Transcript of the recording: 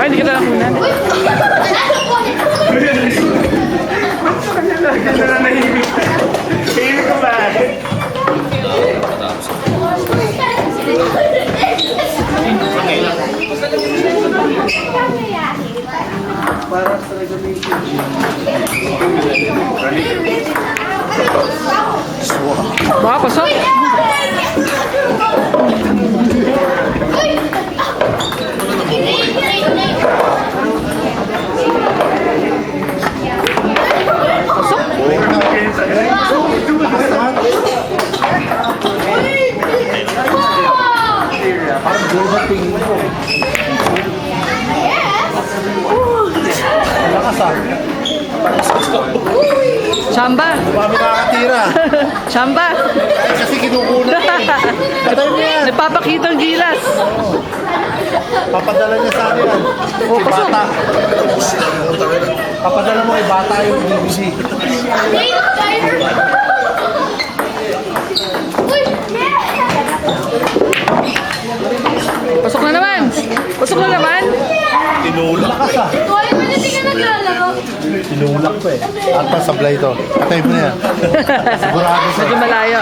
Ay, hindi kita nakunan. Hihimik ko ba? Baka pasok. Chamba. Mami nakakatira. Chamba. Kasi kinukunan eh. Patay mo yan. Nagpapakita ang gilas. Papadala niya sa akin yan. Oh, Si bata. Papadala mo kay bata yung BBC. Pasok na naman. Pasok na naman. Tinulak ka sa. Tinulak ko eh. At sablay ito. Patay mo na yan. Sigurado sa. Medyo malayo.